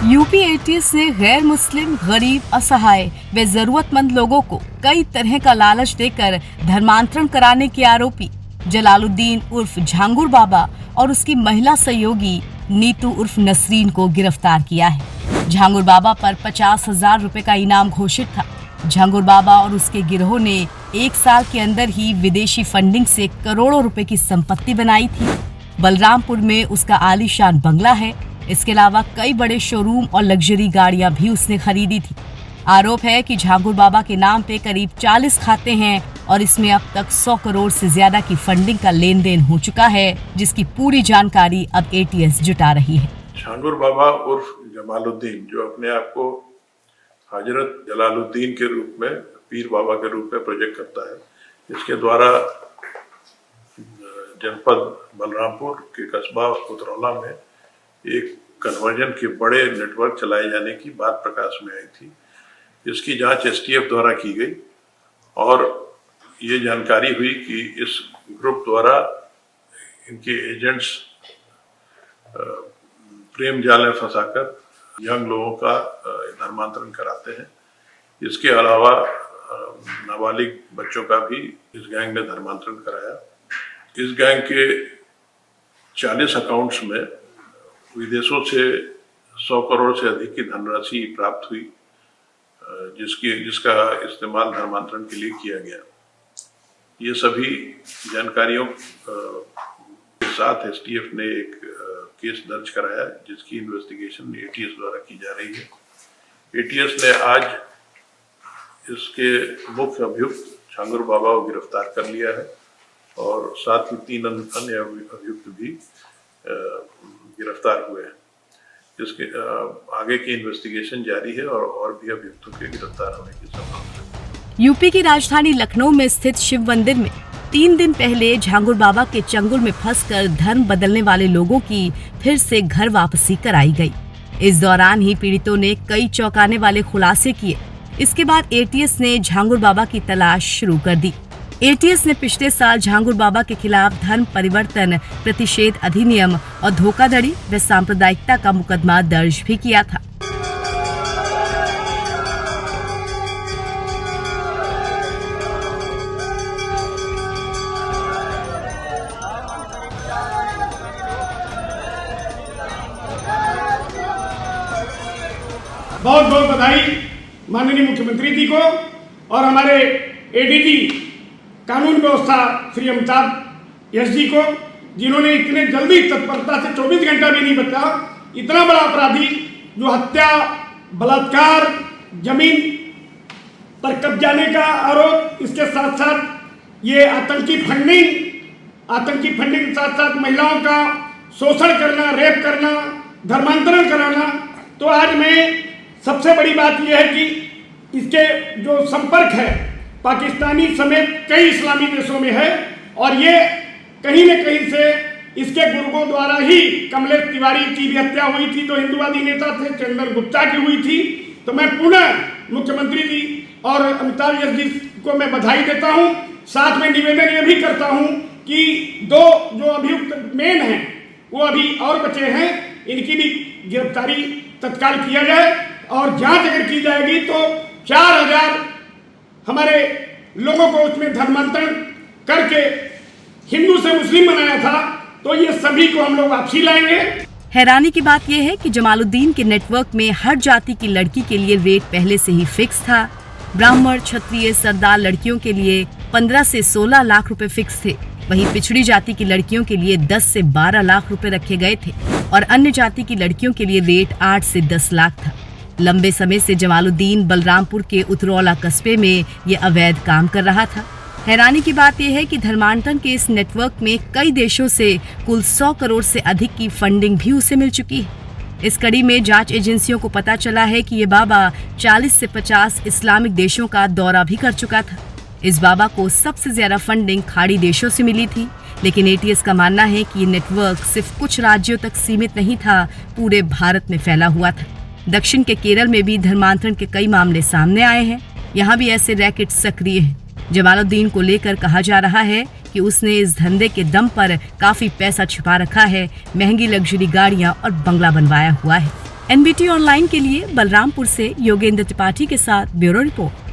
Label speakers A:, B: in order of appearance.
A: UP ATS ने गैर मुस्लिम, गरीब, असहाय व जरूरतमंद लोगों को कई तरह का लालच देकर धर्मांतरण कराने के आरोपी जलालुद्दीन उर्फ झांगुर बाबा और उसकी महिला सहयोगी नीतू उर्फ नसरीन को गिरफ्तार किया है। झांगुर बाबा पर 50,000 रुपए का इनाम घोषित था। झांगुर बाबा और उसके गिरोह ने 1 साल के अंदर ही विदेशी फंडिंग से करोड़ों रुपए की संपत्ति बनाई थी। बलरामपुर में उसका आलीशान बंगला है। इसके अलावा कई बड़े शोरूम और लग्जरी गाड़ियां भी उसने खरीदी थी। आरोप है कि झांगुर बाबा के नाम पे करीब 40 खाते हैं और इसमें अब तक 100 करोड़ से ज्यादा की फंडिंग का लेन देन हो चुका है, जिसकी पूरी जानकारी अब एटीएस जुटा रही है।
B: झांगुर बाबा उर्फ जमालुद्दीन, जो अपने आप को हजरत जलालुद्दीन के रूप में, पीर बाबा के रूप में प्रोजेक्ट करता है, इसके द्वारा जनपद बलरामपुर के कस्बा उतरौला में एक कन्वर्जन के बड़े नेटवर्क चलाए जाने की बात प्रकाश में आई थी। इसकी जांच एसटीएफ द्वारा की गई और ये जानकारी हुई कि इस ग्रुप द्वारा इनके एजेंट्स प्रेम जाल में फंसाकर यंग लोगों का धर्मांतरण कराते हैं। इसके अलावा नाबालिग बच्चों का भी इस गैंग ने धर्मांतरण कराया। इस गैंग के 40 अकाउंट्स में विदेशों से 100 करोड़ से अधिक की धनराशि प्राप्त हुई, जिसका इस्तेमाल धर्मांतरण के लिए किया गया। ये सभी जानकारियों के साथ एसटीएफ ने एक केस दर्ज कराया, जिसकी इन्वेस्टिगेशन एटीएस द्वारा की जा रही है। एटीएस ने आज इसके मुख्य अभियुक्त झांगुर बाबा को गिरफ्तार कर लिया है और साथ ही 3 अन्य अभियुक्त भी गिरफ्तार हुए हैं। इसके आगे की इन्वेस्टिगेशन जारी है और भी अभियुक्तों के गिरफ्तार होने की संभावना है।
A: यूपी की राजधानी लखनऊ में स्थित शिव मंदिर में 3 दिन पहले झांगुर बाबा के चंगुल में फंसकर धर्म बदलने वाले लोगों की फिर से घर वापसी कराई गई। इस दौरान ही पीड़ितों ने कई चौंकाने वाले खुलासे किए। इसके बाद एटीएस ने झांगुर बाबा की तलाश शुरू कर दी। एटीएस ने पिछले साल झांगुर बाबा के खिलाफ धर्म परिवर्तन प्रतिषेध अधिनियम और धोखाधड़ी व सांप्रदायिकता का मुकदमा दर्ज भी किया था।
C: बहुत बहुत बधाई माननीय मुख्यमंत्री जी को और हमारे एडीजी कानून व्यवस्था श्री अमिताभ यश जी को, जिन्होंने इतने जल्दी तत्परता से 24 घंटा भी नहीं बचा इतना बड़ा अपराधी जो हत्या, बलात्कार, जमीन पर कब्जाने का आरोप, इसके साथ साथ ये आतंकी फंडिंग के साथ साथ महिलाओं का शोषण करना, रेप करना, धर्मांतरण कराना। तो आज में सबसे बड़ी बात यह है कि इसके जो संपर्क है पाकिस्तानी समेत कई इस्लामी देशों में है और ये कहीं न कहीं से इसके गुर्गों द्वारा ही कमलेश तिवारी की भी हत्या हुई थी, जो हिंदुवादी नेता थे, चंदन गुप्ता की हुई थी। तो मैं पुनः मुख्यमंत्री जी और अमिताभ यश जी को मैं बधाई देता हूं। साथ में निवेदन ये भी करता हूं कि 2 जो अभियुक्त मेन हैं वो अभी और बचे हैं, इनकी भी गिरफ्तारी तत्काल किया जाए और जांच अगर की जाएगी तो 4000 हमारे लोगों को उसमें धर्मांतरण करके हिंदू से मुस्लिम बनाया था, तो ये सभी को हम लोग वापसी लाएंगे।
A: हैरानी की बात यह है कि जमालुद्दीन के नेटवर्क में हर जाति की लड़की के लिए रेट पहले से ही फिक्स था। ब्राह्मण, क्षत्रिय, सरदार लड़कियों के लिए 15 से 16 लाख रुपए फिक्स थे। वहीं पिछड़ी जाति की लड़कियों के लिए 10 से 12 लाख रुपए रखे गए थे और अन्य जाति की लड़कियों के लिए रेट 8 से 10 लाख था। लंबे समय से जमालुद्दीन बलरामपुर के उतरौला कस्बे में ये अवैध काम कर रहा था। हैरानी की बात यह है कि धर्मांतरण के इस नेटवर्क में कई देशों से कुल 100 करोड़ से अधिक की फंडिंग भी उसे मिल चुकी है। इस कड़ी में जांच एजेंसियों को पता चला है कि ये बाबा 40 से 50 इस्लामिक देशों का दौरा भी कर चुका था। इस बाबा को सबसे ज्यादा फंडिंग खाड़ी देशों से मिली थी, लेकिन एटीएस का मानना है कि ये नेटवर्क सिर्फ कुछ राज्यों तक सीमित नहीं था, पूरे भारत में फैला हुआ था। दक्षिण के केरल में भी धर्मांतरण के कई मामले सामने आए हैं। यहाँ भी ऐसे रैकेट सक्रिय हैं। जमालुद्दीन को लेकर कहा जा रहा है कि उसने इस धंधे के दम पर काफी पैसा छिपा रखा है, महंगी लग्जरी गाड़ियां और बंगला बनवाया हुआ है। NBT ऑनलाइन के लिए बलरामपुर से योगेंद्र त्रिपाठी के साथ ब्यूरो रिपोर्ट।